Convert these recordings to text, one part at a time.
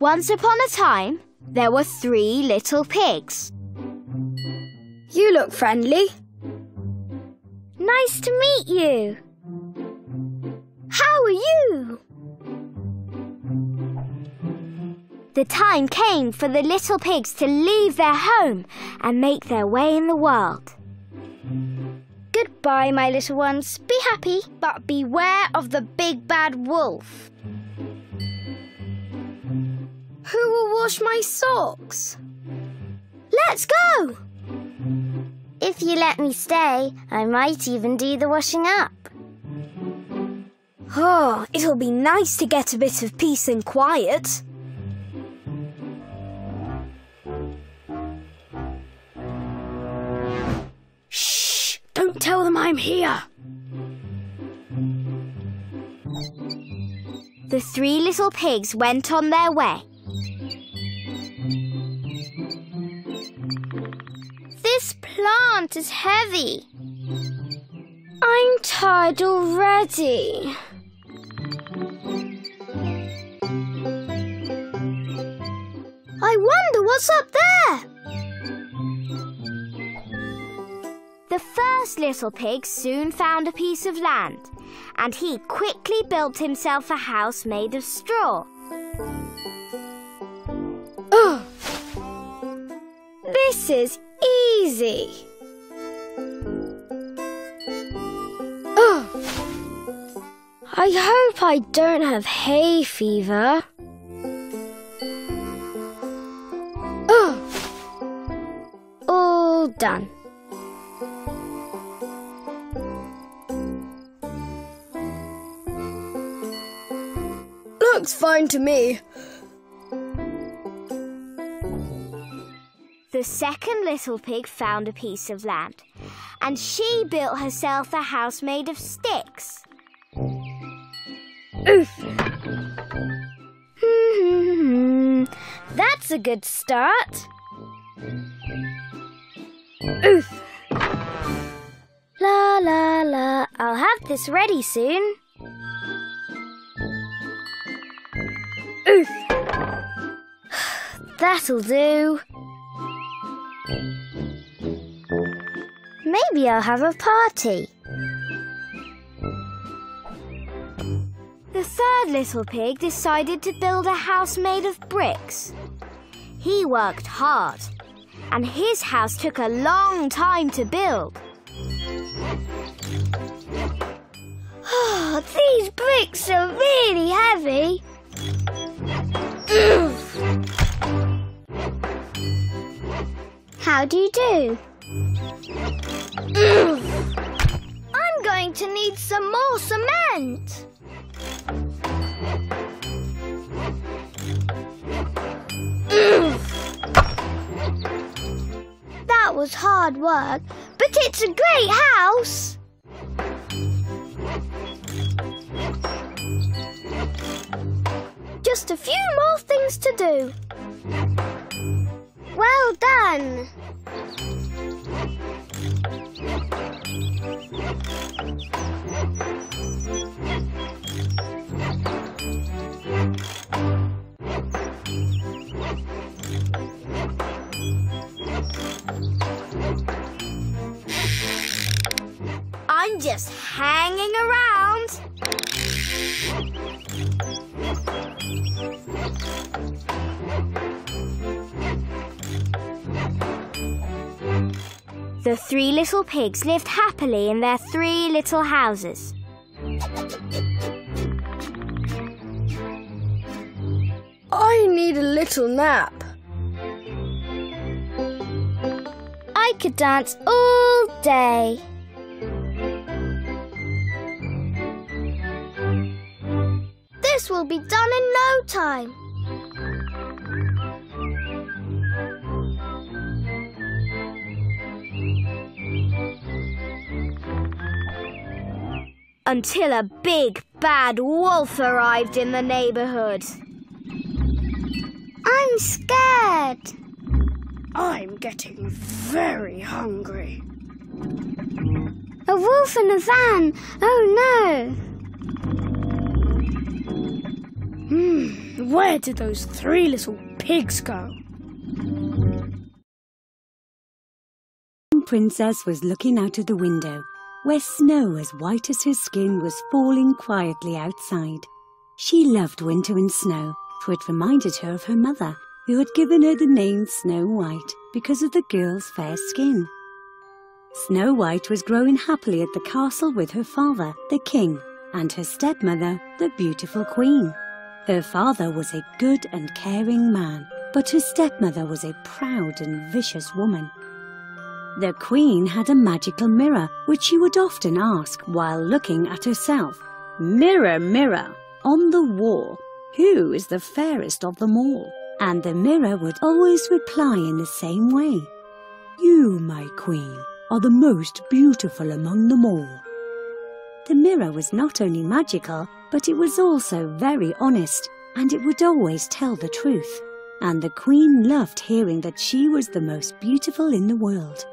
Once upon a time, there were 3 little pigs. You look friendly. Nice to meet you. How are you? The time came for the little pigs to leave their home and make their way in the world. Goodbye, my little ones. Be happy, but beware of the big bad wolf. Who will wash my socks? Let's go! If you let me stay, I might even do the washing up. Oh, it'll be nice to get a bit of peace and quiet. Shh! Don't tell them I'm here. The 3 little pigs went on their way. This plant is heavy. I'm tired already. I wonder what's up there. The first little pig soon found a piece of land, and he quickly built himself a house made of straw. Oh, this is easy. Oh, I hope I don't have hay fever. Oh, all done. Looks fine to me. The second little pig found a piece of land, and she built herself a house made of sticks. Oof. That's a good start. Oof. La la la. I'll have this ready soon. Oof. That'll do. Maybe I'll have a party. The third little pig decided to build a house made of bricks. He worked hard, and his house took a long time to build. Oh, these bricks are really heavy. How do you do? I'm going to need some more cement. That was hard work, but it's a great house. Just a few more things to do. Well done. I'm just hanging around. The 3 little pigs lived happily in their 3 little houses. I need a little nap. I could dance all day. This will be done in no time. Until a big bad wolf arrived in the neighborhood. I'm scared. I'm getting very hungry. A wolf in a van. Oh no. And where did those 3 little pigs go? The princess was looking out of the window, where snow as white as her skin was falling quietly outside. She loved winter and snow, for it reminded her of her mother, who had given her the name Snow White because of the girl's fair skin. Snow White was growing happily at the castle with her father, the king, and her stepmother, the beautiful queen. Her father was a good and caring man, but her stepmother was a proud and vicious woman. The queen had a magical mirror, which she would often ask while looking at herself. "Mirror, mirror, on the wall, who is the fairest of them all?" And the mirror would always reply in the same way. "You, my queen, are the most beautiful among them all." The mirror was not only magical, but it was also very honest, and it would always tell the truth. And the queen loved hearing that she was the most beautiful in the world.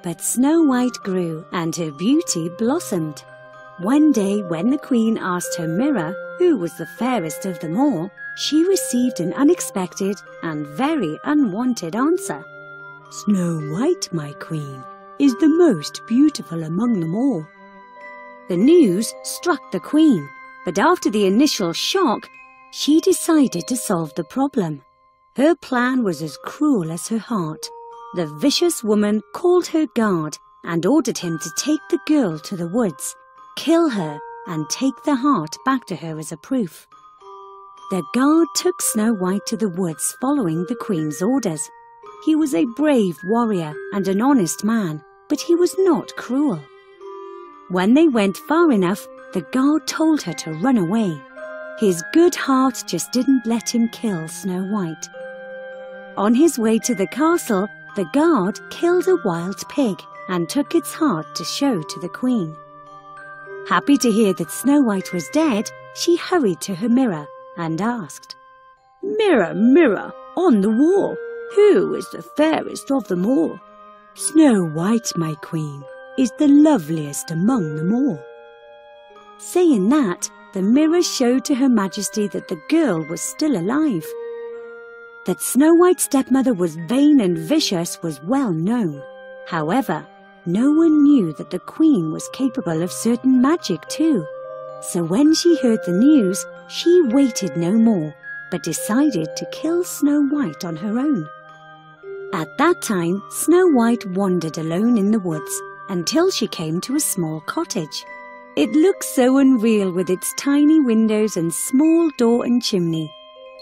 But Snow White grew, and her beauty blossomed. One day, when the queen asked her mirror who was the fairest of them all, she received an unexpected and very unwanted answer. "Snow White, my queen, is the most beautiful among them all." The news struck the queen, but after the initial shock, she decided to solve the problem. Her plan was as cruel as her heart. The vicious woman called her guard and ordered him to take the girl to the woods, kill her, and take the heart back to her as a proof. The guard took Snow White to the woods following the queen's orders. He was a brave warrior and an honest man, but he was not cruel. When they went far enough, the guard told her to run away. His good heart just didn't let him kill Snow White. On his way to the castle, the guard killed a wild pig and took its heart to show to the queen. Happy to hear that Snow White was dead, she hurried to her mirror and asked, "Mirror, mirror, on the wall, who is the fairest of them all?" "Snow White, my queen, is the loveliest among them all." Saying that, the mirror showed to Her Majesty that the girl was still alive. That Snow White's stepmother was vain and vicious was well known. However, no one knew that the queen was capable of certain magic too. So when she heard the news, she waited no more, but decided to kill Snow White on her own. At that time, Snow White wandered alone in the woods until she came to a small cottage. It looked so unreal with its tiny windows and small door and chimney.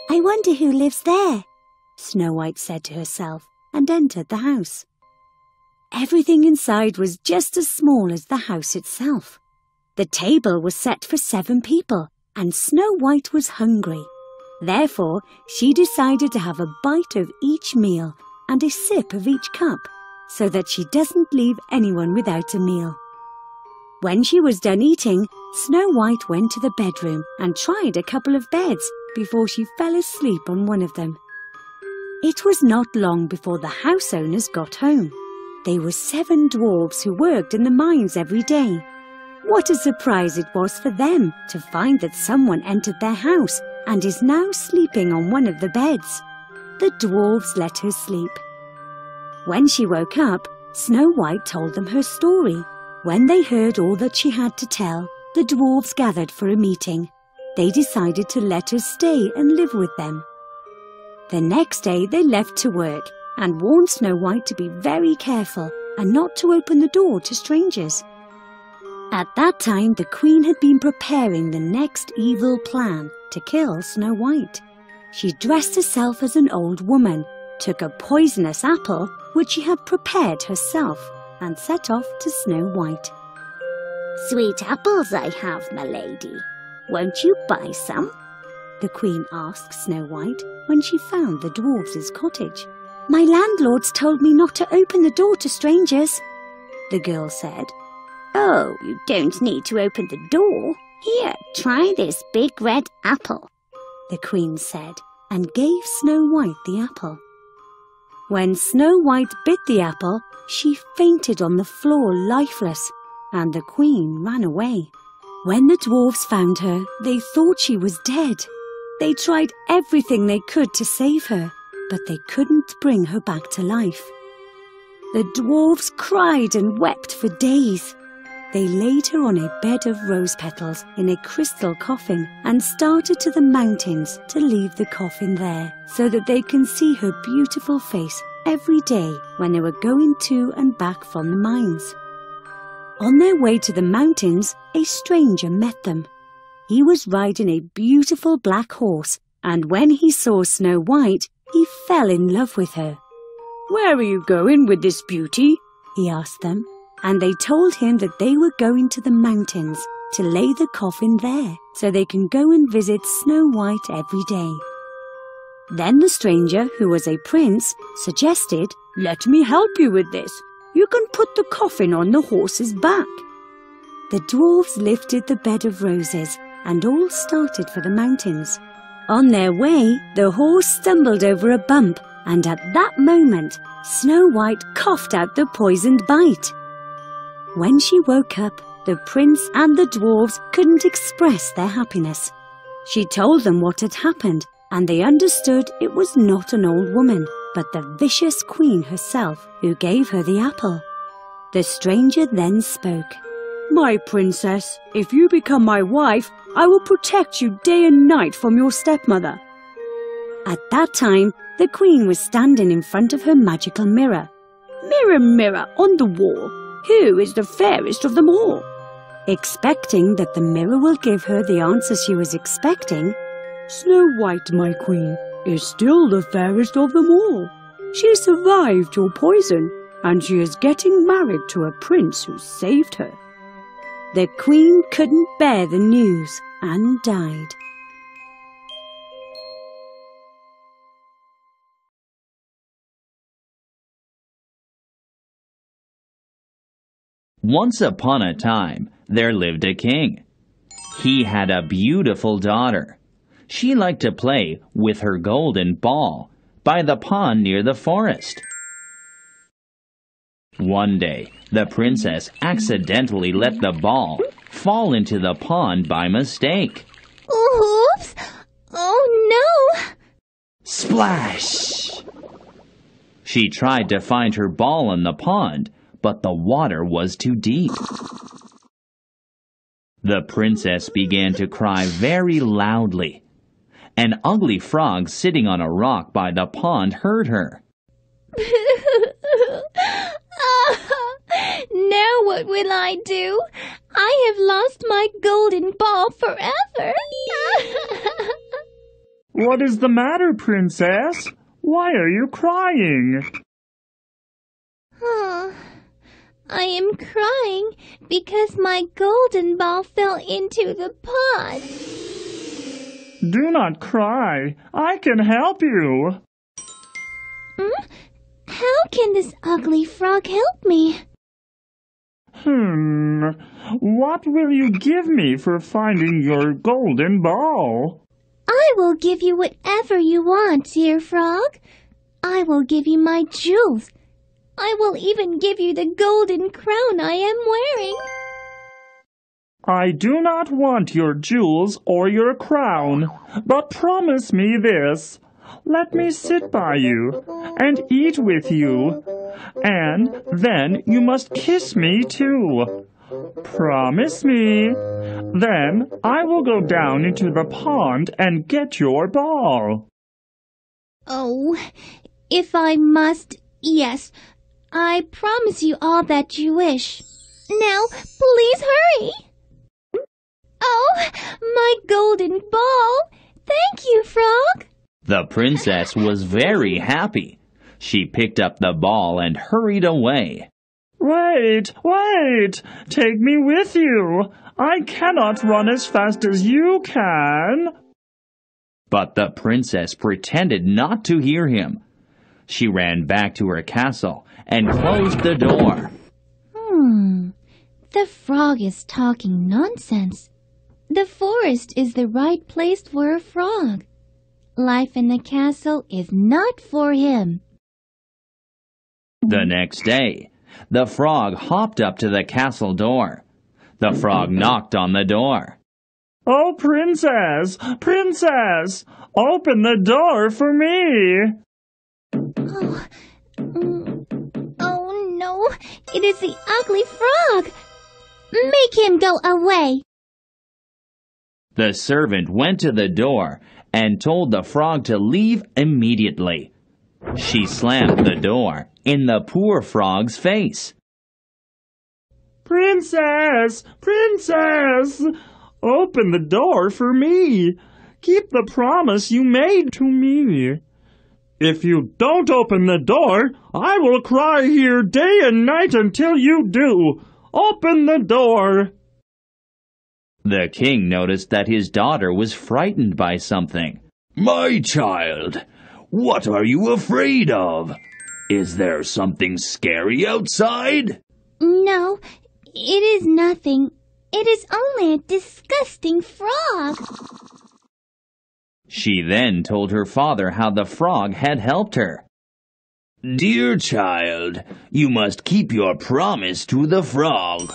"I wonder who lives there," Snow White said to herself, and entered the house. Everything inside was just as small as the house itself. The table was set for 7 people, and Snow White was hungry. Therefore, she decided to have a bite of each meal and a sip of each cup, so that she doesn't leave anyone without a meal. When she was done eating, Snow White went to the bedroom and tried a couple of beds before she fell asleep on one of them. It was not long before the house owners got home. They were 7 dwarves who worked in the mines every day. What a surprise it was for them to find that someone entered their house and is now sleeping on one of the beds. The dwarves let her sleep. When she woke up, Snow White told them her story. When they heard all that she had to tell, the dwarves gathered for a meeting. They decided to let her stay and live with them. The next day they left to work and warned Snow White to be very careful and not to open the door to strangers. At that time the queen had been preparing the next evil plan to kill Snow White. She dressed herself as an old woman, took a poisonous apple which she had prepared herself, and set off to Snow White. "Sweet apples I have, my lady. Won't you buy some?" the queen asked Snow White when she found the dwarves' cottage. "My landlord's told me not to open the door to strangers," the girl said. "Oh, you don't need to open the door. Here, try this big red apple," the queen said, and gave Snow White the apple. When Snow White bit the apple, she fainted on the floor lifeless, and the queen ran away. When the dwarves found her, they thought she was dead. They tried everything they could to save her, but they couldn't bring her back to life. The dwarfs cried and wept for days. They laid her on a bed of rose petals in a crystal coffin and started to the mountains to leave the coffin there so that they can see her beautiful face every day when they were going to and back from the mines. On their way to the mountains, a stranger met them. He was riding a beautiful black horse, and when he saw Snow White, he fell in love with her. "Where are you going with this beauty?" he asked them, and they told him that they were going to the mountains to lay the coffin there so they can go and visit Snow White every day. Then the stranger, who was a prince, suggested, "Let me help you with this. You can put the coffin on the horse's back." The dwarves lifted the bed of roses and all started for the mountains. On their way, the horse stumbled over a bump, and at that moment, Snow White coughed out the poisoned bite. When she woke up, the prince and the dwarves couldn't express their happiness. She told them what had happened, and they understood it was not an old woman, but the vicious queen herself who gave her the apple. The stranger then spoke. "My princess, if you become my wife, I will protect you day and night from your stepmother." At that time, the queen was standing in front of her magical mirror. "Mirror, mirror on the wall, who is the fairest of them all?" Expecting that the mirror will give her the answer she was expecting, "Snow White, my queen, is still the fairest of them all. She survived your poison, and she is getting married to a prince who saved her." The queen couldn't bear the news and died. Once upon a time, there lived a king. He had a beautiful daughter. She liked to play with her golden ball by the pond near the forest. One day, the princess accidentally let the ball fall into the pond by mistake. Oops! Oh no! Splash! She tried to find her ball in the pond, but the water was too deep. The princess began to cry very loudly. An ugly frog sitting on a rock by the pond heard her. Now what will I do? I have lost my golden ball forever. What is the matter, princess? Why are you crying? I am crying because my golden ball fell into the pond. Do not cry. I can help you. How can this ugly frog help me? What will you give me for finding your golden ball? I will give you whatever you want, dear frog. I will give you my jewels. I will even give you the golden crown I am wearing. I do not want your jewels or your crown, but promise me this. Let me sit by you and eat with you, and then you must kiss me too. Promise me. Then I will go down into the pond and get your ball. Oh, if I must, yes. I promise you all that you wish. Now, please hurry. Oh, my golden ball. Thank you, Frog. The princess was very happy. She picked up the ball and hurried away. Wait, wait! Take me with you! I cannot run as fast as you can! But the princess pretended not to hear him. She ran back to her castle and closed the door. The frog is talking nonsense. The forest is the right place for a frog. Life in the castle is not for him. The next day, the frog hopped up to the castle door. The frog knocked on the door. Oh, Princess! Princess! Open the door for me! Oh no, it is the ugly frog! Make him go away! The servant went to the door and told the frog to leave immediately. She slammed the door in the poor frog's face. Princess! Princess! Open the door for me! Keep the promise you made to me. If you don't open the door, I will cry here day and night until you do. Open the door! The king noticed that his daughter was frightened by something. My child, what are you afraid of? Is there something scary outside? No, it is nothing. It is only a disgusting frog. She then told her father how the frog had helped her. Dear child, you must keep your promise to the frog.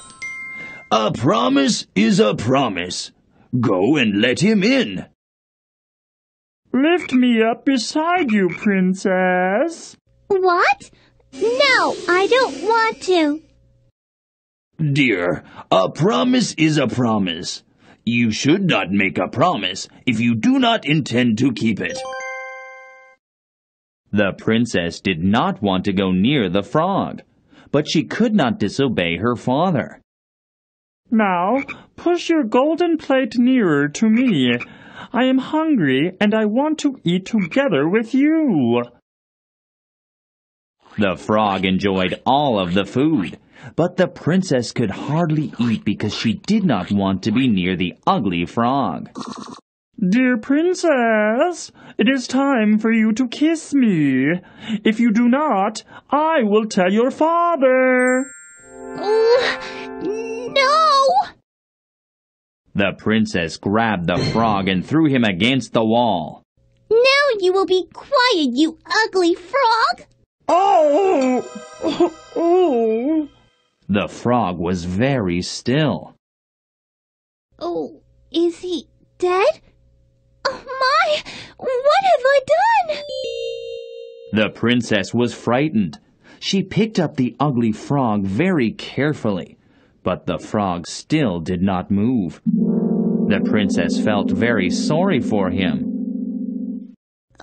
A promise is a promise. Go and let him in. Lift me up beside you, Princess. What? No, I don't want to. Dear, a promise is a promise. You should not make a promise if you do not intend to keep it. The princess did not want to go near the frog, but she could not disobey her father. Now, push your golden plate nearer to me. I am hungry and I want to eat together with you. The frog enjoyed all of the food, but the princess could hardly eat because she did not want to be near the ugly frog. Dear Princess, it is time for you to kiss me. If you do not, I will tell your father. No! The princess grabbed the frog and threw him against the wall. Now you will be quiet, you ugly frog! Oh! Oh! The frog was very still. Oh, is he dead? Oh my! What have I done? The princess was frightened. She picked up the ugly frog very carefully, but the frog still did not move. The princess felt very sorry for him.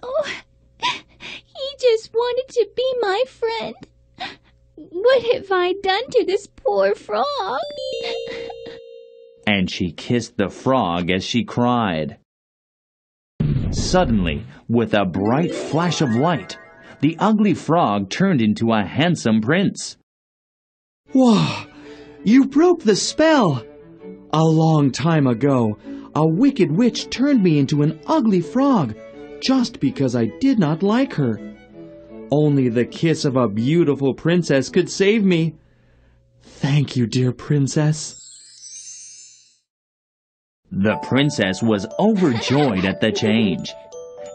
Oh, he just wanted to be my friend. What have I done to this poor frog? And she kissed the frog as she cried. Suddenly, with a bright flash of light, the ugly frog turned into a handsome prince. Whoa! You broke the spell! A long time ago, a wicked witch turned me into an ugly frog just because I did not like her. Only the kiss of a beautiful princess could save me. Thank you, dear princess. The princess was overjoyed at the change.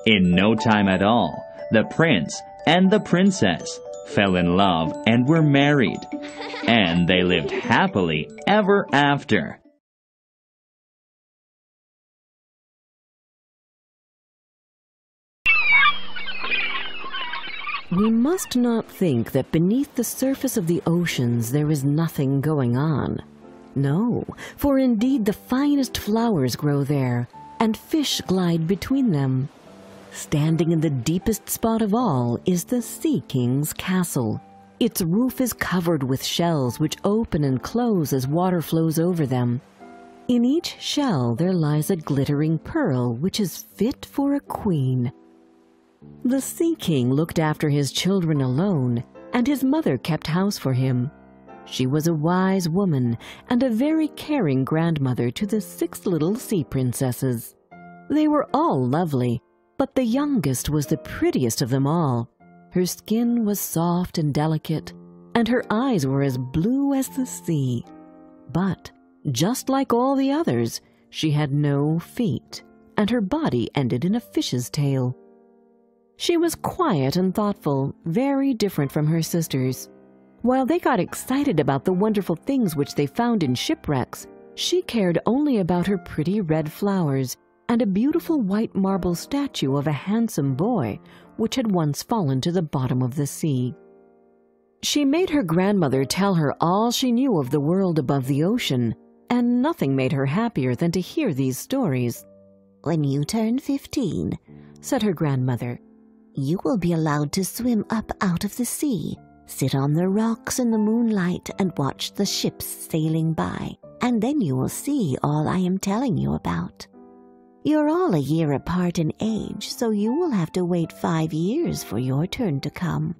In no time at all, the prince and the princess fell in love and were married, and they lived happily ever after. We must not think that beneath the surface of the oceans there is nothing going on. No, for indeed the finest flowers grow there, and fish glide between them. Standing in the deepest spot of all is the Sea King's castle. Its roof is covered with shells which open and close as water flows over them. In each shell there lies a glittering pearl which is fit for a queen. The Sea King looked after his children alone, and his mother kept house for him. She was a wise woman and a very caring grandmother to the 6 little sea princesses. They were all lovely, but the youngest was the prettiest of them all. Her skin was soft and delicate, and her eyes were as blue as the sea. But, just like all the others, she had no feet, and her body ended in a fish's tail. She was quiet and thoughtful, very different from her sisters. While they got excited about the wonderful things which they found in shipwrecks, She cared only about her pretty red flowers and a beautiful white marble statue of a handsome boy which had once fallen to the bottom of the sea. She made her grandmother tell her all she knew of the world above the ocean, and nothing made her happier than to hear these stories. "When you turn 15, said her grandmother, you will be allowed to swim up out of the sea, sit on the rocks in the moonlight and watch the ships sailing by, and then you will see all I am telling you about. You're all a year apart in age, so you will have to wait 5 years for your turn to come."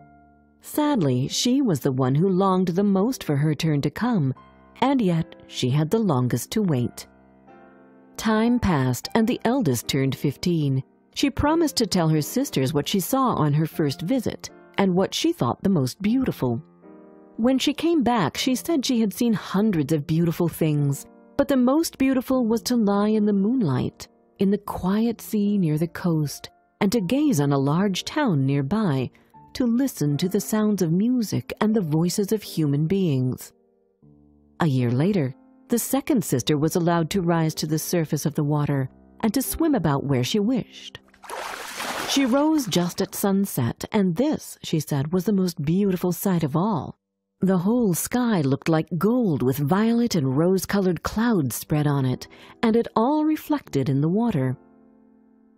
Sadly, she was the one who longed the most for her turn to come, and yet she had the longest to wait. Time passed, and the eldest turned 15. She promised to tell her sisters what she saw on her first visit, and what she thought the most beautiful. When she came back, she said she had seen hundreds of beautiful things, but the most beautiful was to lie in the moonlight, in the quiet sea near the coast, and to gaze on a large town nearby, to listen to the sounds of music and the voices of human beings. A year later, the second sister was allowed to rise to the surface of the water and to swim about where she wished. She rose just at sunset, and this, she said, was the most beautiful sight of all. The whole sky looked like gold with violet and rose-colored clouds spread on it, and it all reflected in the water.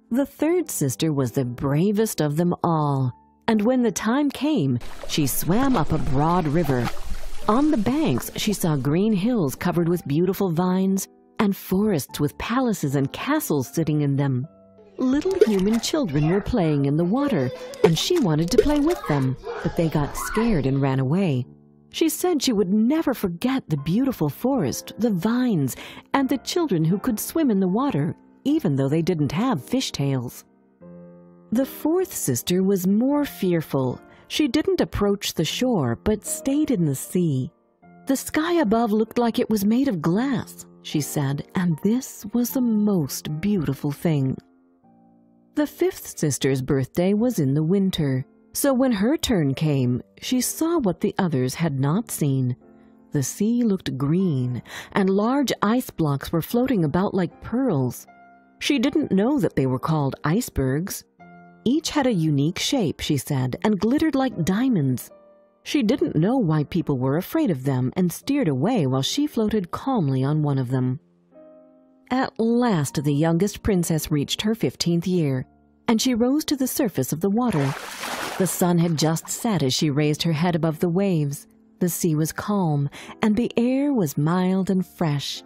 The third sister was the bravest of them all, and when the time came, she swam up a broad river. On the banks, she saw green hills covered with beautiful vines, and forests with palaces and castles sitting in them. Little human children were playing in the water, and she wanted to play with them, but they got scared and ran away. She said she would never forget the beautiful forest, the vines, and the children who could swim in the water, even though they didn't have fishtails. The fourth sister was more fearful. She didn't approach the shore, but stayed in the sea. The sky above looked like it was made of glass, she said, and this was the most beautiful thing. The fifth sister's birthday was in the winter, so when her turn came, she saw what the others had not seen. The sea looked green, and large ice blocks were floating about like pearls. She didn't know that they were called icebergs. Each had a unique shape, she said, and glittered like diamonds. She didn't know why people were afraid of them and steered away while she floated calmly on one of them. At last the youngest princess reached her 15th year, and she rose to the surface of the water. The sun had just set as she raised her head above the waves. The sea was calm, and the air was mild and fresh,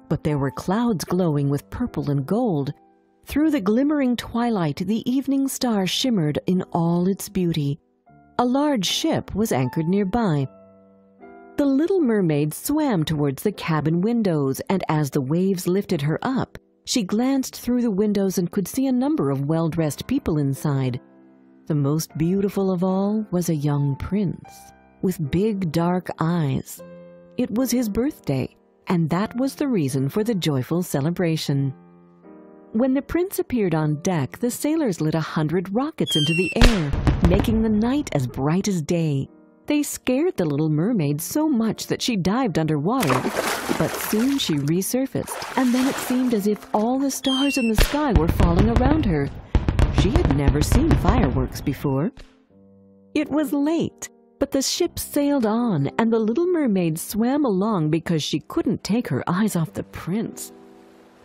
but there were clouds glowing with purple and gold. Through the glimmering twilight, the evening star shimmered in all its beauty. A large ship was anchored nearby. The little mermaid swam towards the cabin windows, and as the waves lifted her up, she glanced through the windows and could see a number of well-dressed people inside. The most beautiful of all was a young prince, with big dark eyes. It was his birthday, and that was the reason for the joyful celebration. When the prince appeared on deck, the sailors lit 100 rockets into the air, making the night as bright as day. They scared the little mermaid so much that she dived underwater, but soon she resurfaced, and then it seemed as if all the stars in the sky were falling around her. She had never seen fireworks before. It was late, but the ship sailed on, and the little mermaid swam along because she couldn't take her eyes off the prince.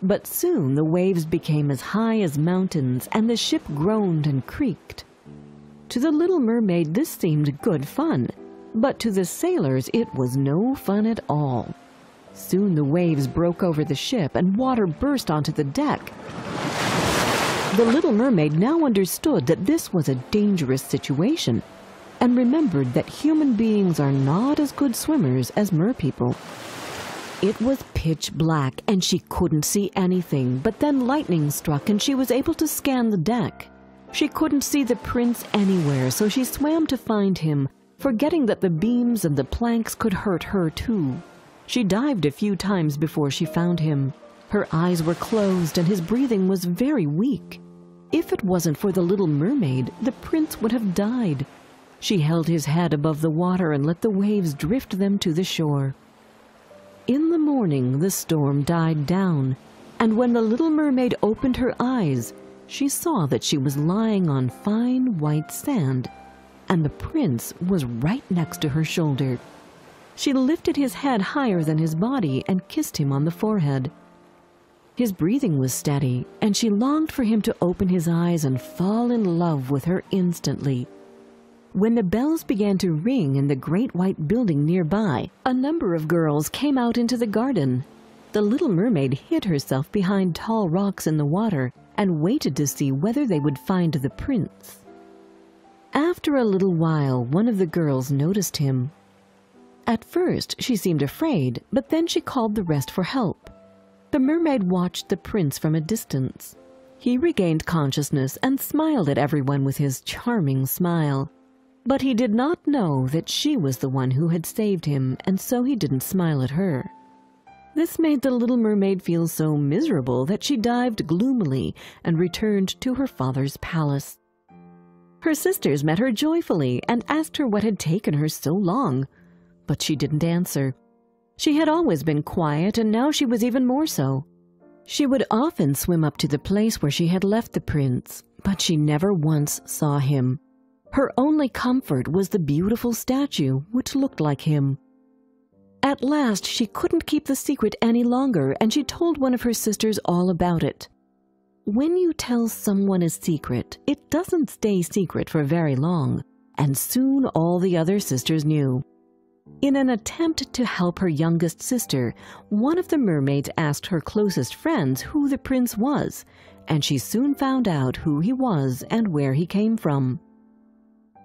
But soon the waves became as high as mountains, and the ship groaned and creaked. To the little mermaid this seemed good fun, but to the sailors it was no fun at all. Soon the waves broke over the ship, and water burst onto the deck. The little mermaid now understood that this was a dangerous situation, and remembered that human beings are not as good swimmers as merpeople. It was pitch black, and she couldn't see anything, but then lightning struck, and she was able to scan the deck. She couldn't see the prince anywhere, so she swam to find him, forgetting that the beams and the planks could hurt her too. She dived a few times before she found him. Her eyes were closed, and his breathing was very weak. If it wasn't for the little mermaid, the prince would have died. She held his head above the water and let the waves drift them to the shore. in the morning the storm died down, and when the little mermaid opened her eyes, she saw that she was lying on fine white sand, and the prince was right next to her shoulder. She lifted his head higher than his body and kissed him on the forehead. His breathing was steady, and she longed for him to open his eyes and fall in love with her instantly. When the bells began to ring in the great white building nearby, a number of girls came out into the garden. The little mermaid hid herself behind tall rocks in the water and waited to see whether they would find the prince. After a little while, one of the girls noticed him. At first, she seemed afraid, but then she called the rest for help. The mermaid watched the prince from a distance. He regained consciousness and smiled at everyone with his charming smile. But he did not know that she was the one who had saved him, and so he didn't smile at her. This made the little mermaid feel so miserable that she dived gloomily and returned to her father's palace. Her sisters met her joyfully and asked her what had taken her so long, but she didn't answer. She had always been quiet, and now she was even more so. She would often swim up to the place where she had left the prince, but she never once saw him. Her only comfort was the beautiful statue, which looked like him. At last, she couldn't keep the secret any longer, and she told one of her sisters all about it. When you tell someone a secret, it doesn't stay secret for very long, and soon all the other sisters knew. In an attempt to help her youngest sister, one of the mermaids asked her closest friends who the prince was, and she soon found out who he was and where he came from.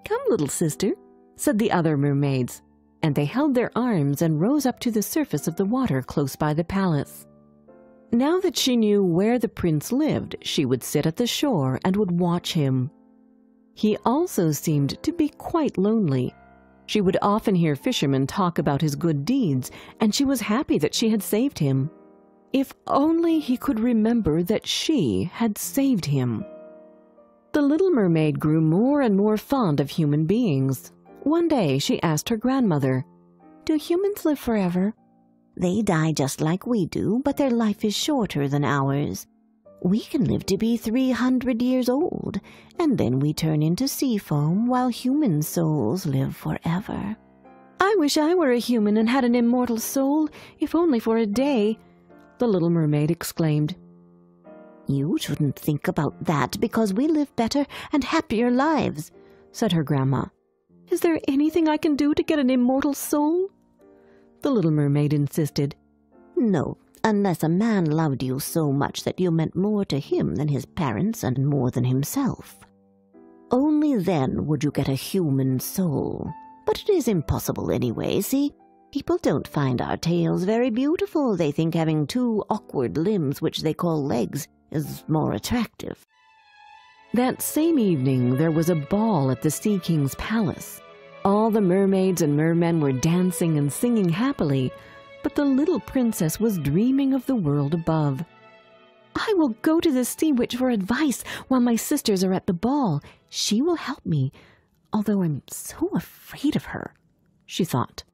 "Come, little sister," said the other mermaids, and they held their arms and rose up to the surface of the water close by the palace. Now that she knew where the prince lived, she would sit at the shore and would watch him. He also seemed to be quite lonely. She would often hear fishermen talk about his good deeds, and she was happy that she had saved him. If only he could remember that she had saved him. The little mermaid grew more and more fond of human beings. One day she asked her grandmother, "Do humans live forever?" They die just like we do, but their life is shorter than ours. We can live to be 300 years old, and then we turn into sea foam while human souls live forever. "I wish I were a human and had an immortal soul, if only for a day," the little mermaid exclaimed. "You shouldn't think about that because we live better and happier lives," said her grandma. "Is there anything I can do to get an immortal soul?" the little mermaid insisted. "No, unless a man loved you so much that you meant more to him than his parents and more than himself. Only then would you get a human soul. But it is impossible anyway, see? People don't find our tails very beautiful. They think having two awkward limbs, which they call legs, is more attractive." That same evening there was a ball at the Sea King's palace. All the mermaids and mermen were dancing and singing happily, but the little princess was dreaming of the world above. "I will go to the sea witch for advice while my sisters are at the ball. She will help me, although I'm so afraid of her," she thought.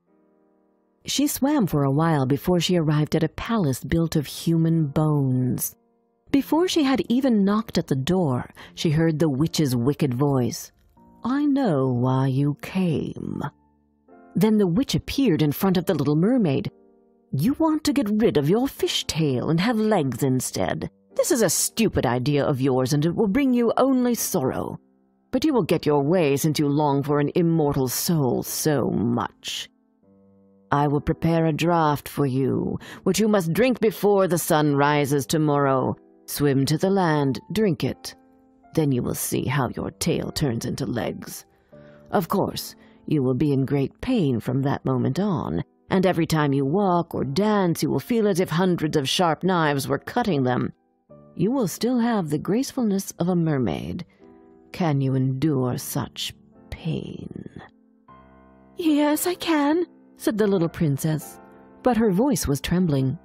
She swam for a while before she arrived at a palace built of human bones. Before she had even knocked at the door, she heard the witch's wicked voice. "I know why you came." Then the witch appeared in front of the little mermaid. "You want to get rid of your fish tail and have legs instead. This is a stupid idea of yours, and it will bring you only sorrow. But you will get your way since you long for an immortal soul so much. I will prepare a draught for you, which you must drink before the sun rises tomorrow. Swim to the land, drink it. Then you will see how your tail turns into legs. Of course, you will be in great pain from that moment on, and every time you walk or dance you will feel as if hundreds of sharp knives were cutting them. You will still have the gracefulness of a mermaid. Can you endure such pain?" "Yes, I can," said the little princess, but her voice was trembling.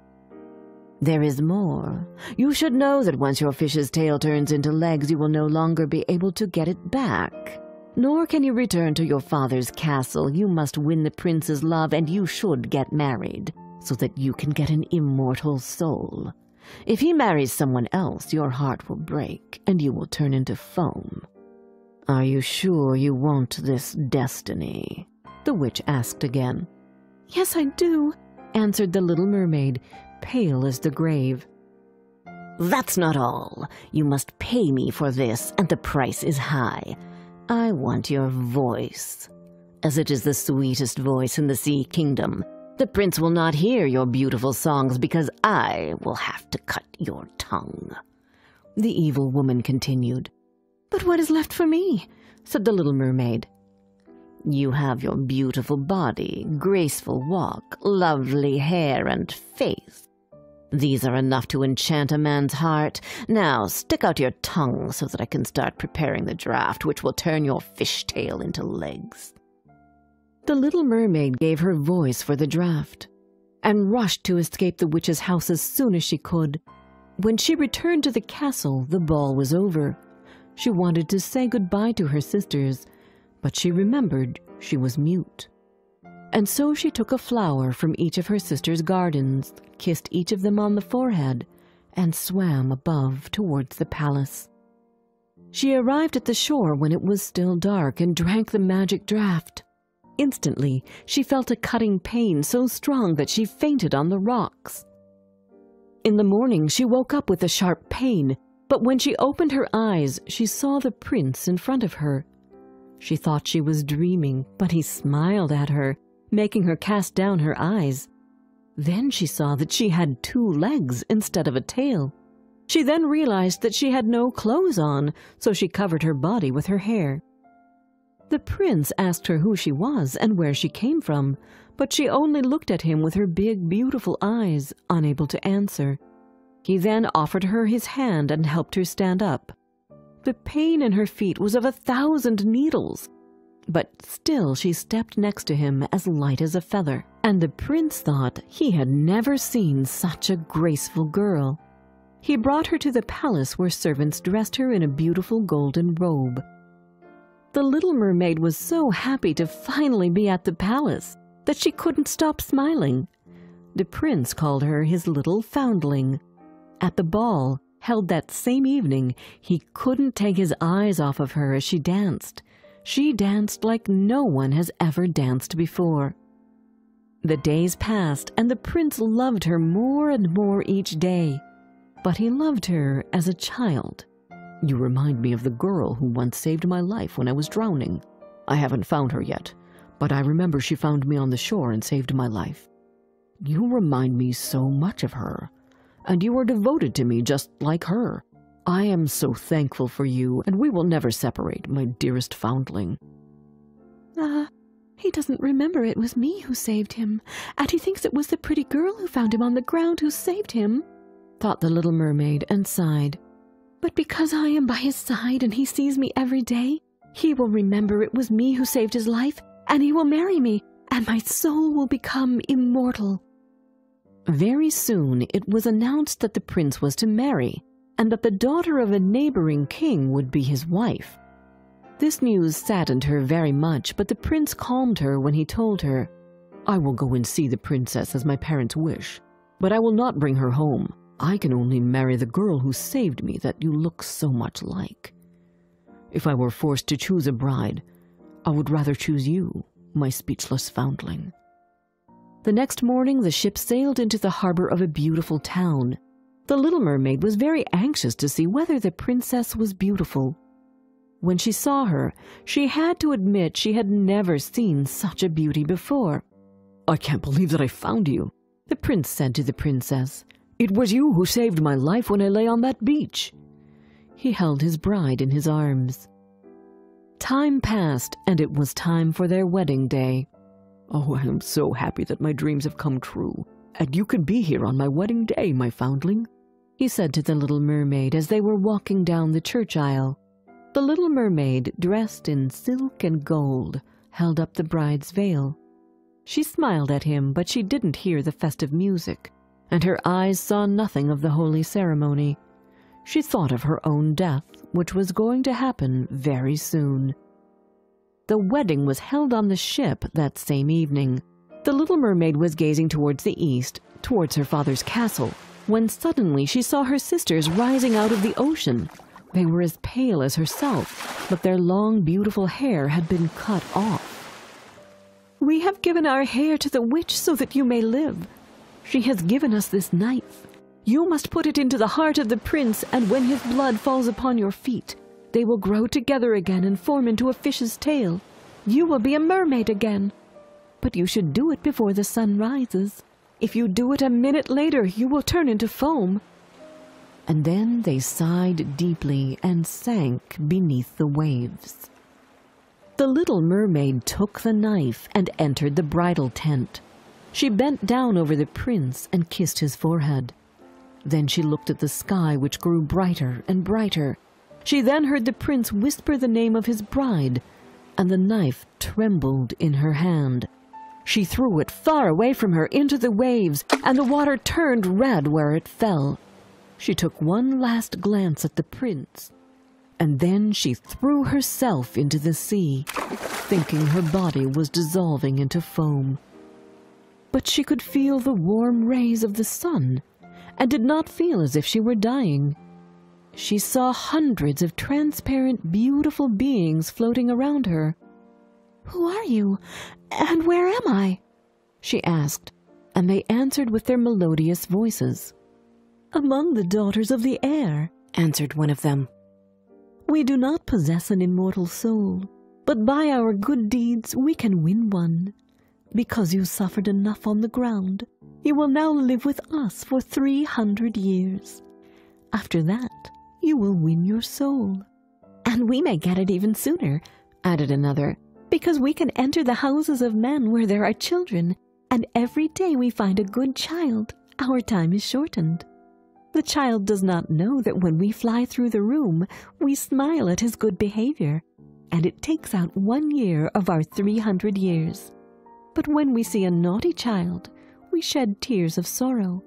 "There is more. You should know that once your fish's tail turns into legs, you will no longer be able to get it back. Nor can you return to your father's castle. You must win the prince's love, and you should get married. so that you can get an immortal soul. If he marries someone else, your heart will break, and you will turn into foam. Are you sure you want this destiny? The witch asked again. Yes, I do, answered the little mermaid, pale as the grave. That's not all. You must pay me for this, and the price is high. I want your voice. As it is the sweetest voice in the Sea Kingdom, the prince will not hear your beautiful songs because I will have to cut your tongue. The evil woman continued. But what is left for me? Said the little mermaid. You have your beautiful body, graceful walk, lovely hair and face. These are enough to enchant a man's heart. Now stick out your tongue so that I can start preparing the draft, which will turn your fishtail into legs. The little mermaid gave her voice for the draft, and rushed to escape the witch's house as soon as she could. When she returned to the castle, the ball was over. She wanted to say goodbye to her sisters, but she remembered she was mute. And so she took a flower from each of her sisters' gardens, kissed each of them on the forehead, and swam above towards the palace. She arrived at the shore when it was still dark and drank the magic draught. Instantly, she felt a cutting pain so strong that she fainted on the rocks. In the morning, she woke up with a sharp pain, but when she opened her eyes, she saw the prince in front of her. She thought she was dreaming, but he smiled at her, making her cast down her eyes. Then she saw that she had 2 legs instead of a tail. She then realized that she had no clothes on, so she covered her body with her hair. The prince asked her who she was and where she came from, but she only looked at him with her big, beautiful eyes, unable to answer. He then offered her his hand and helped her stand up. The pain in her feet was of 1,000 needles, but still she stepped next to him as light as a feather, and the prince thought he had never seen such a graceful girl. He brought her to the palace where servants dressed her in a beautiful golden robe. The little mermaid was so happy to finally be at the palace that she couldn't stop smiling. The prince called her his little foundling. At the ball, held that same evening, he couldn't take his eyes off of her as she danced. She danced like no one has ever danced before. The days passed, and the prince loved her more and more each day. But he loved her as a child. You remind me of the girl who once saved my life when I was drowning. I haven't found her yet, but I remember she found me on the shore and saved my life. You remind me so much of her, and you are devoted to me just like her. I am so thankful for you, and we will never separate, my dearest foundling. He doesn't remember it was me who saved him, and he thinks it was the pretty girl who found him on the ground who saved him, thought the little mermaid and sighed. But because I am by his side and he sees me every day, he will remember it was me who saved his life, and he will marry me, and my soul will become immortal. Very soon it was announced that the prince was to marry, and that the daughter of a neighboring king would be his wife. This news saddened her very much, but the prince calmed her when he told her, I will go and see the princess as my parents wish, but I will not bring her home. I can only marry the girl who saved me that you look so much like. If I were forced to choose a bride, I would rather choose you, my speechless foundling. The next morning the ship sailed into the harbor of a beautiful town. The little mermaid was very anxious to see whether the princess was beautiful. When she saw her, she had to admit she had never seen such a beauty before. I can't believe that I found you, the prince said to the princess. It was you who saved my life when I lay on that beach. He held his bride in his arms. Time passed, and it was time for their wedding day. Oh, I am so happy that my dreams have come true, and you can be here on my wedding day, my foundling, he said to the little mermaid as they were walking down the church aisle. The little mermaid, dressed in silk and gold, held up the bride's veil. She smiled at him, but she didn't hear the festive music, and her eyes saw nothing of the holy ceremony. She thought of her own death, which was going to happen very soon. The wedding was held on the ship that same evening. The little mermaid was gazing towards the east, towards her father's castle, when suddenly she saw her sisters rising out of the ocean. They were as pale as herself, but their long, beautiful hair had been cut off. "We have given our hair to the witch so that you may live. She has given us this knife. You must put it into the heart of the prince, and when his blood falls upon your feet, they will grow together again and form into a fish's tail. You will be a mermaid again. But you should do it before the sun rises. If you do it a minute later, you will turn into foam." And then they sighed deeply and sank beneath the waves. The little mermaid took the knife and entered the bridal tent. She bent down over the prince and kissed his forehead. Then she looked at the sky, which grew brighter and brighter. She then heard the prince whisper the name of his bride, and the knife trembled in her hand. She threw it far away from her into the waves, and the water turned red where it fell. She took one last glance at the prince, and then she threw herself into the sea, thinking her body was dissolving into foam. But she could feel the warm rays of the sun, and did not feel as if she were dying. She saw hundreds of transparent, beautiful beings floating around her. "Who are you, and where am I?" she asked, and they answered with their melodious voices. "Among the daughters of the air," answered one of them. "We do not possess an immortal soul, but by our good deeds we can win one. Because you suffered enough on the ground, you will now live with us for 300 years. After that, you will win your soul." "And we may get it even sooner," added another, "because we can enter the houses of men where there are children, and every day we find a good child, our time is shortened. The child does not know that when we fly through the room, we smile at his good behavior, and it takes out 1 year of our 300 years. But when we see a naughty child, we shed tears of sorrow,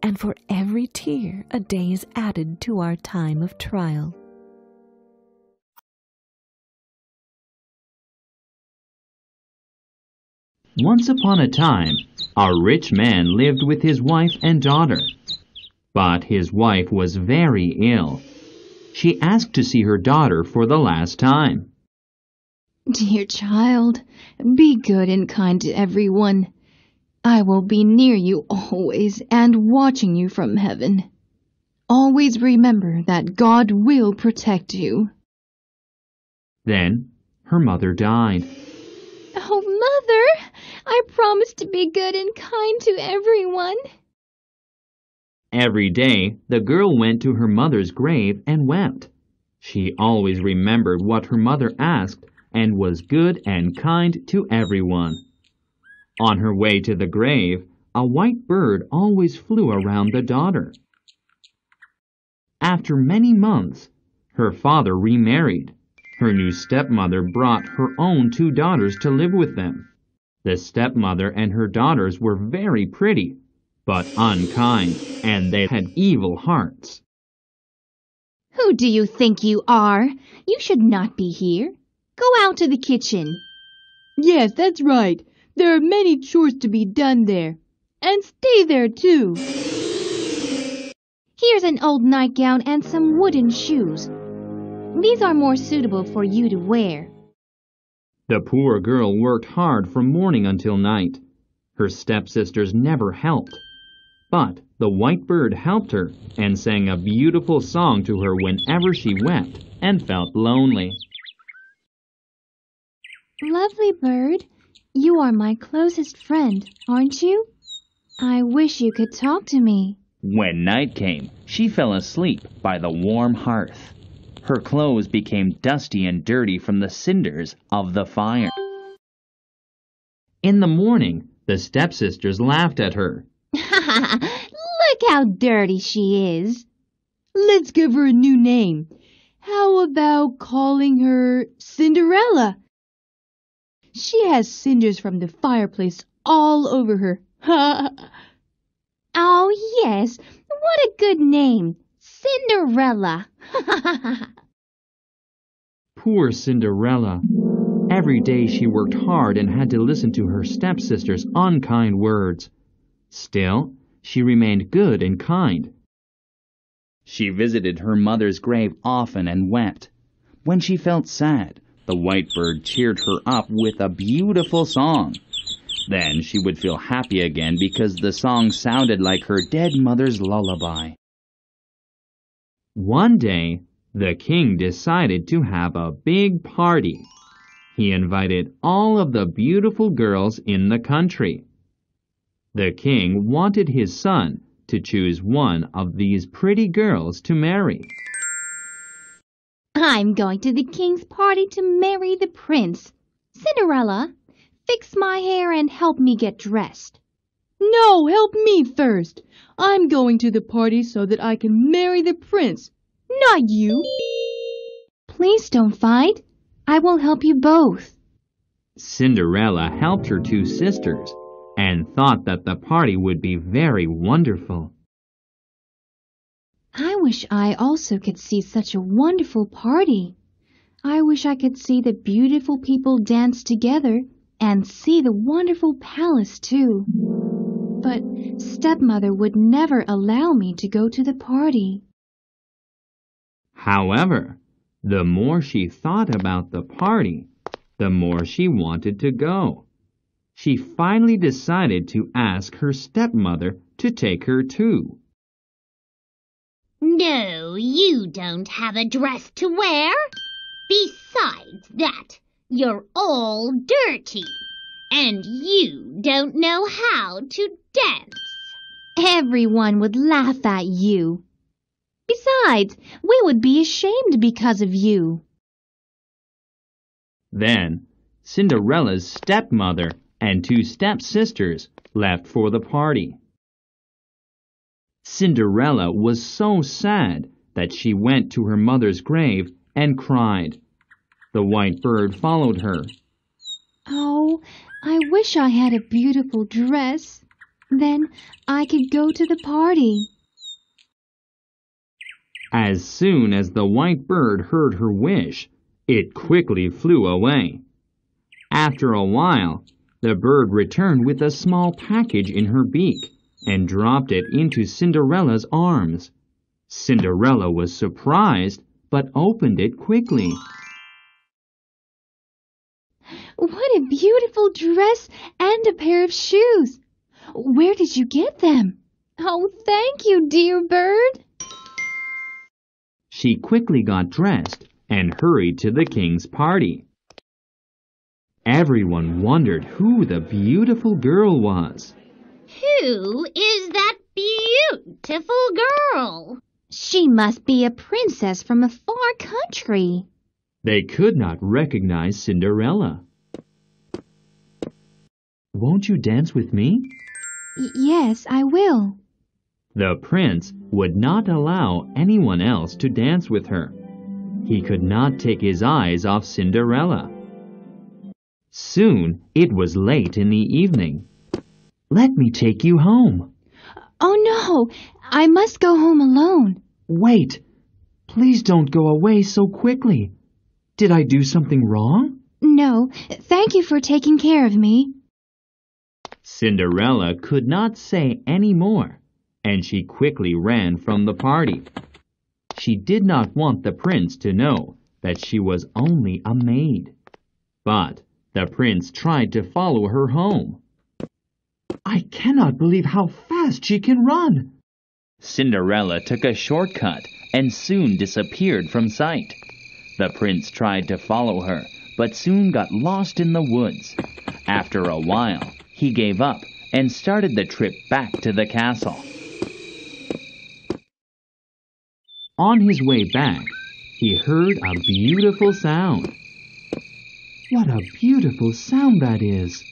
and for every tear a day is added to our time of trial." Once upon a time, a rich man lived with his wife and daughter. But his wife was very ill. She asked to see her daughter for the last time. "Dear child, be good and kind to everyone. I will be near you always and watching you from heaven. Always remember that God will protect you." Then her mother died. "Oh, Mother, I promised to be good and kind to everyone." Every day, the girl went to her mother's grave and wept. She always remembered what her mother asked and was good and kind to everyone. On her way to the grave, a white bird always flew around the daughter. After many months, her father remarried. Her new stepmother brought her own 2 daughters to live with them. The stepmother and her daughters were very pretty, but unkind, and they had evil hearts. "Who do you think you are? You should not be here. Go out to the kitchen." "Yes, that's right. There are many chores to be done there. And stay there, too." "Here's an old nightgown and some wooden shoes. These are more suitable for you to wear." The poor girl worked hard from morning until night. Her stepsisters never helped. But the white bird helped her and sang a beautiful song to her whenever she wept and felt lonely. "Lovely bird, you are my closest friend, aren't you? I wish you could talk to me." When night came, she fell asleep by the warm hearth. Her clothes became dusty and dirty from the cinders of the fire. In the morning, the stepsisters laughed at her. "Look how dirty she is." "Let's give her a new name. How about calling her Cinderella? She has cinders from the fireplace all over her." "Oh, yes, what a good name, Cinderella." Poor Cinderella. Every day she worked hard and had to listen to her stepsister's unkind words. Still, she remained good and kind. She visited her mother's grave often and wept. When she felt sad, the white bird cheered her up with a beautiful song. Then she would feel happy again because the song sounded like her dead mother's lullaby. One day, the king decided to have a big party. He invited all of the beautiful girls in the country. The king wanted his son to choose one of these pretty girls to marry. I'm going to the king's party to marry the prince. Cinderella, fix my hair and help me get dressed. No, help me first. I'm going to the party so that I can marry the prince, not you. Please don't fight. I will help you both. Cinderella helped her two sisters and thought that the party would be very wonderful. I wish I also could see such a wonderful party. I wish I could see the beautiful people dance together and see the wonderful palace too. But stepmother would never allow me to go to the party. However, the more she thought about the party, the more she wanted to go. She finally decided to ask her stepmother to take her too. No, you don't have a dress to wear. Besides that, you're all dirty, and you don't know how to dance. Everyone would laugh at you. Besides, we would be ashamed because of you. Then, Cinderella's stepmother and two stepsisters left for the party. Cinderella was so sad that she went to her mother's grave and cried. The white bird followed her. Oh, I wish I had a beautiful dress. Then I could go to the party. As soon as the white bird heard her wish, it quickly flew away. After a while, the bird returned with a small package in her beak and dropped it into Cinderella's arms. Cinderella was surprised, but opened it quickly. What a beautiful dress and a pair of shoes! Where did you get them? Oh, thank you, dear bird. She quickly got dressed and hurried to the king's party. Everyone wondered who the beautiful girl was. Who is that beautiful girl? She must be a princess from a far country. They could not recognize Cinderella. Won't you dance with me? Yes, I will. The prince would not allow anyone else to dance with her. He could not take his eyes off Cinderella. Soon it was late in the evening. Let me take you home. Oh no, I must go home alone. Wait! Please don't go away so quickly. Did I do something wrong? No, thank you for taking care of me. Cinderella could not say any more, and she quickly ran from the party. She did not want the prince to know that she was only a maid. But the prince tried to follow her home. I cannot believe how fast she can run. Cinderella took a shortcut and soon disappeared from sight. The prince tried to follow her, but soon got lost in the woods. After a while, he gave up and started the trip back to the castle. On his way back, he heard a beautiful sound. What a beautiful sound that is.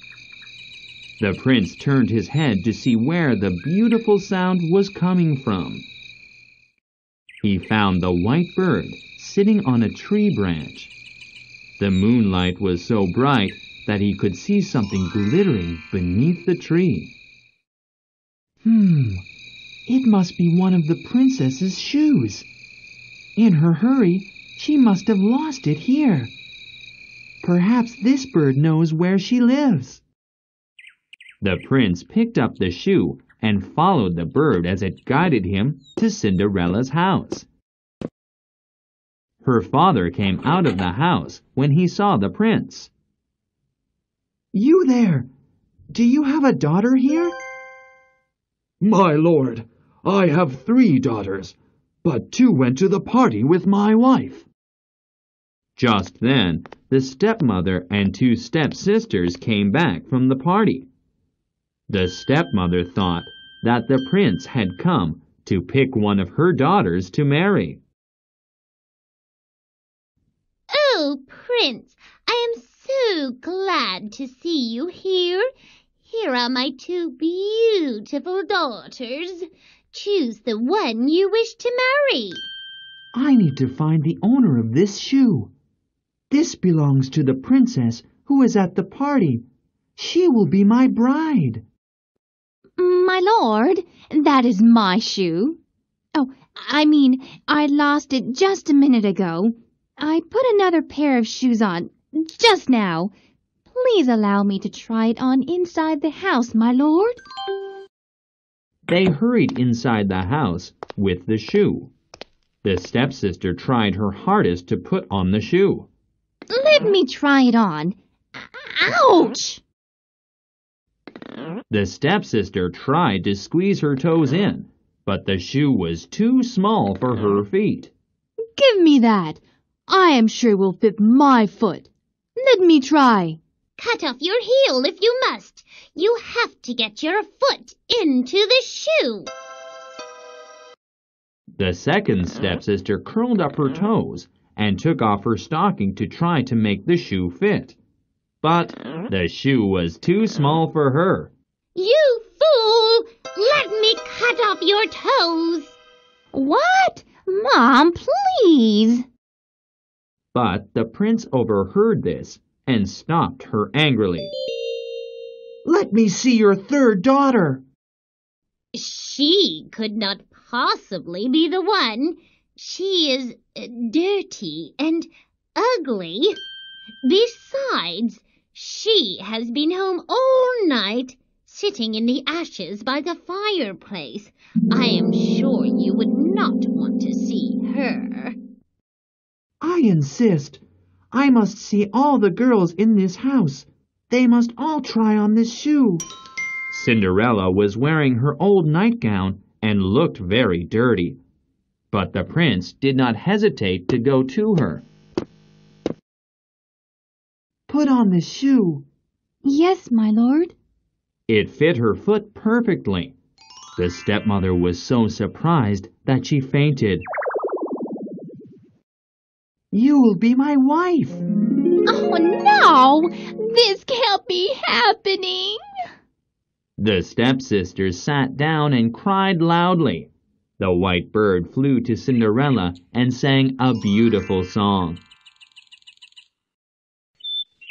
The prince turned his head to see where the beautiful sound was coming from. He found the white bird sitting on a tree branch. The moonlight was so bright that he could see something glittering beneath the tree. It must be one of the princess's shoes. In her hurry, she must have lost it here. Perhaps this bird knows where she lives. The prince picked up the shoe and followed the bird as it guided him to Cinderella's house. Her father came out of the house when he saw the prince. You there! Do you have a daughter here? My lord, I have 3 daughters, but 2 went to the party with my wife. Just then, the stepmother and 2 stepsisters came back from the party. The stepmother thought that the prince had come to pick one of her daughters to marry. Oh, Prince, I am so glad to see you here. Here are my 2 beautiful daughters. Choose the one you wish to marry. I need to find the owner of this shoe. This belongs to the princess who is at the party. She will be my bride. My lord, that is my shoe. Oh, I lost it just a minute ago. I put another pair of shoes on just now. Please allow me to try it on inside the house, my lord. They hurried inside the house with the shoe. The stepsister tried her hardest to put on the shoe. Let me try it on. Ouch! The stepsister tried to squeeze her toes in, but the shoe was too small for her feet. Give me that. I am sure it will fit my foot. Let me try. Cut off your heel if you must. You have to get your foot into the shoe. The second stepsister curled up her toes and took off her stocking to try to make the shoe fit. But the shoe was too small for her. You fool! Let me cut off your toes. What? Mom, please. But the prince overheard this and stopped her angrily. Let me see your 3rd daughter. She could not possibly be the one. She is dirty and ugly. Besides, she has been home all night, sitting in the ashes by the fireplace. I am sure you would not want to see her. I insist. I must see all the girls in this house. They must all try on this shoe. Cinderella was wearing her old nightgown and looked very dirty. But the prince did not hesitate to go to her. Put on this shoe. Yes, my lord. It fit her foot perfectly. The stepmother was so surprised that she fainted. You will be my wife. Oh, no! This can't be happening! The stepsisters sat down and cried loudly. The white bird flew to Cinderella and sang a beautiful song.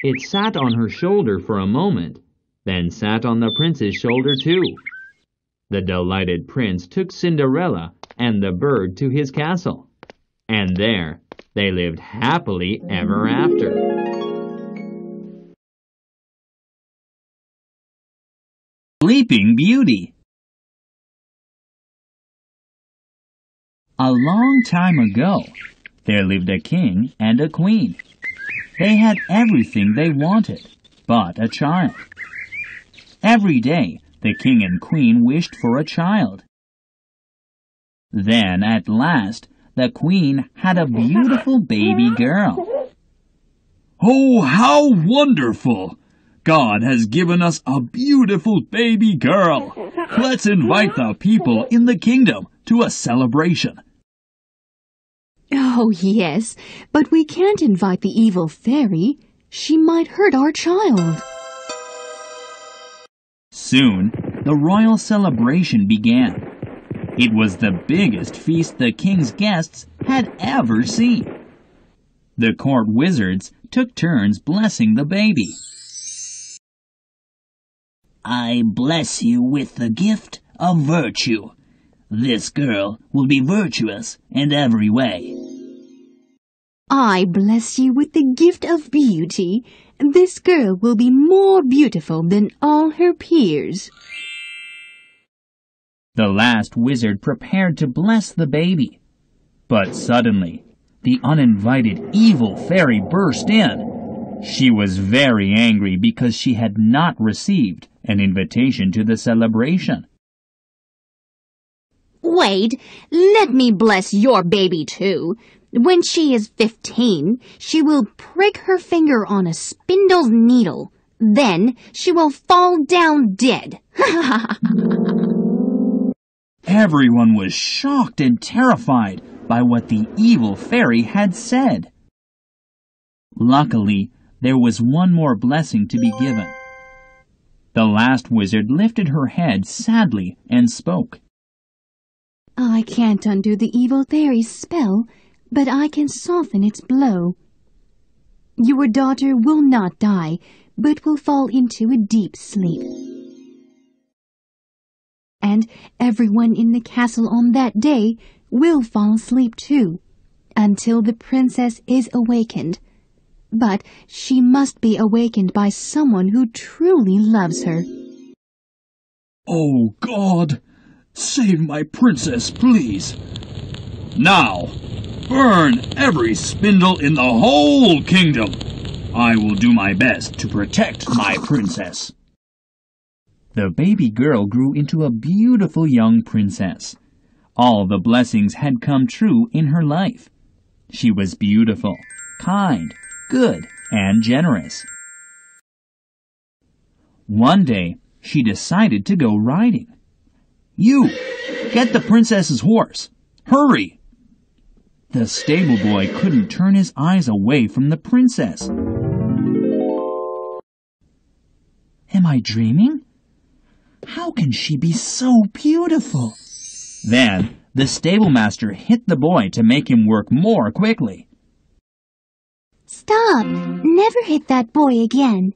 It sat on her shoulder for a moment, then sat on the prince's shoulder too. The delighted prince took Cinderella and the bird to his castle, and there they lived happily ever after. Sleeping Beauty. A long time ago, there lived a king and a queen. They had everything they wanted, but a child. Every day, the king and queen wished for a child. Then, at last, the queen had a beautiful baby girl. "Oh, how wonderful! God has given us a beautiful baby girl. Let's invite the people in the kingdom to a celebration." Oh, yes, but we can't invite the evil fairy. She might hurt our child. Soon, the royal celebration began. It was the biggest feast the king's guests had ever seen. The court wizards took turns blessing the baby. "I bless you with the gift of virtue. This girl will be virtuous in every way." I bless you with the gift of beauty. This girl will be more beautiful than all her peers. The last wizard prepared to bless the baby. But suddenly, the uninvited evil fairy burst in. She was very angry because she had not received an invitation to the celebration. Wait, let me bless your baby too. When she is 15, she will prick her finger on a spindle's needle. Then she will fall down dead. Everyone was shocked and terrified by what the evil fairy had said. Luckily, there was one more blessing to be given. The last wizard lifted her head sadly and spoke. I can't undo the evil fairy's spell, but I can soften its blow. Your daughter will not die, but will fall into a deep sleep. And everyone in the castle on that day will fall asleep too, until the princess is awakened. But she must be awakened by someone who truly loves her. Oh, God! Save my princess, please! Now, burn every spindle in the whole kingdom! I will do my best to protect my princess. The baby girl grew into a beautiful young princess. All the blessings had come true in her life. She was beautiful, kind, good, and generous. One day, she decided to go riding. You, get the princess's horse. Hurry! The stable boy couldn't turn his eyes away from the princess. Am I dreaming? How can she be so beautiful? Then, the stable master hit the boy to make him work more quickly. Stop! Never hit that boy again.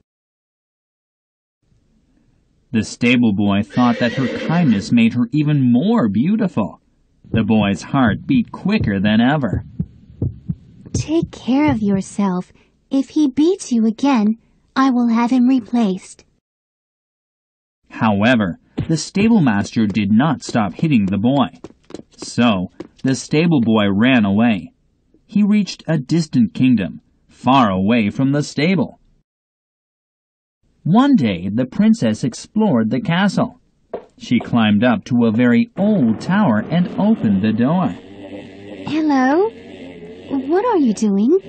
The stable boy thought that her kindness made her even more beautiful. The boy's heart beat quicker than ever. Take care of yourself. If he beats you again, I will have him replaced. However, the stable master did not stop hitting the boy. So, the stable boy ran away. He reached a distant kingdom, far away from the stable. One day, the princess explored the castle. She climbed up to a very old tower and opened the door. Hello? What are you doing?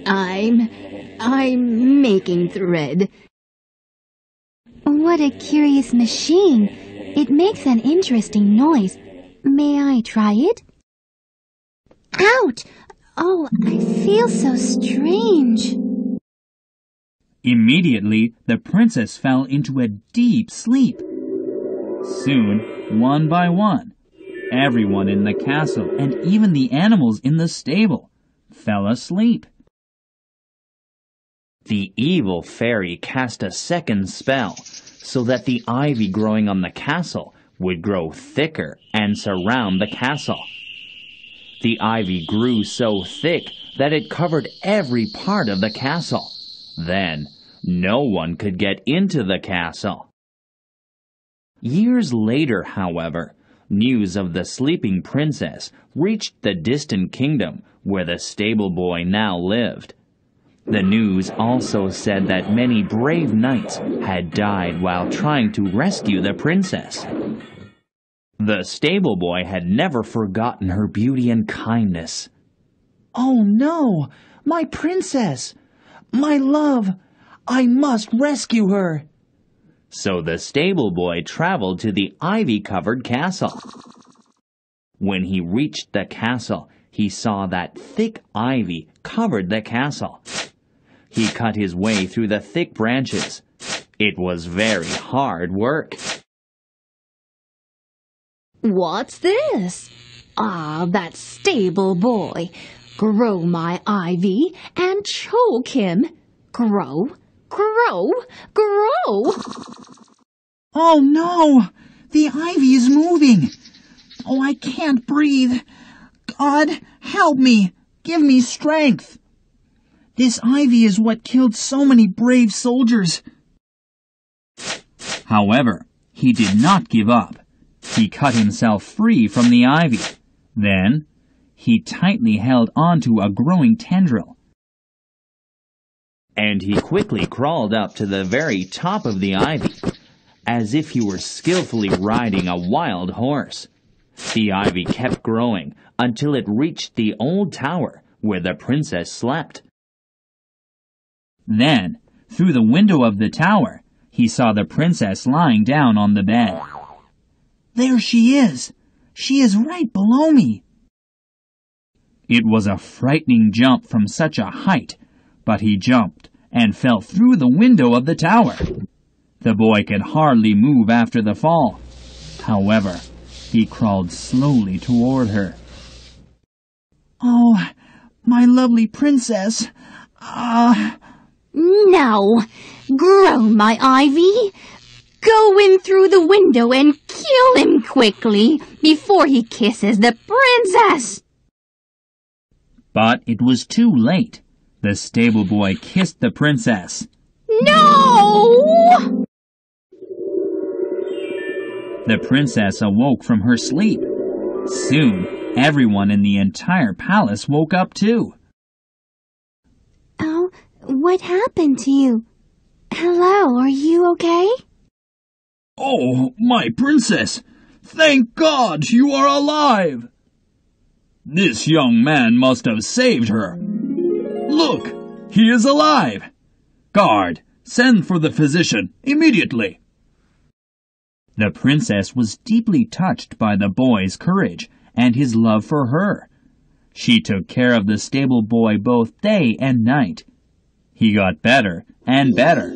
I'm making thread. What a curious machine. It makes an interesting noise. May I try it? Ouch! Oh, I feel so strange. Immediately, the princess fell into a deep sleep. Soon, one by one, everyone in the castle and even the animals in the stable fell asleep. The evil fairy cast a second spell so that the ivy growing on the castle would grow thicker and surround the castle. The ivy grew so thick that it covered every part of the castle. Then, no one could get into the castle. Years later, however, news of the sleeping princess reached the distant kingdom where the stable boy now lived. The news also said that many brave knights had died while trying to rescue the princess. The stable boy had never forgotten her beauty and kindness. "Oh no! My princess! My love! I must rescue her!" So the stable boy traveled to the ivy-covered castle. When he reached the castle, he saw that thick ivy covered the castle. He cut his way through the thick branches. It was very hard work. What's this? Ah, that stable boy. Grow my ivy and choke him. Grow, grow, grow. Oh no! The ivy is moving! Oh, I can't breathe! God, help me! Give me strength! This ivy is what killed so many brave soldiers. However, he did not give up. He cut himself free from the ivy. Then, he tightly held onto a growing tendril. And he quickly crawled up to the very top of the ivy, as if he were skillfully riding a wild horse. The ivy kept growing until it reached the old tower where the princess slept. Then, through the window of the tower, he saw the princess lying down on the bed. There she is! She is right below me! It was a frightening jump from such a height, but he jumped and fell through the window of the tower. The boy could hardly move after the fall. However, he crawled slowly toward her. Oh, my lovely princess! Now, grow, my ivy. Go in through the window and kill him quickly before he kisses the princess. But it was too late. The stable boy kissed the princess. No! The princess awoke from her sleep. Soon, everyone in the entire palace woke up too. Oh, what happened to you? Hello, are you okay? Oh, my princess! Thank God you are alive! This young man must have saved her. Look, he is alive! Guard, send for the physician immediately! The princess was deeply touched by the boy's courage and his love for her. She took care of the stable boy both day and night. He got better and better.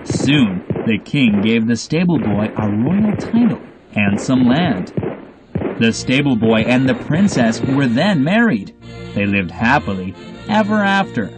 Soon, the king gave the stable boy a royal title and some land. The stable boy and the princess were then married. They lived happily ever after.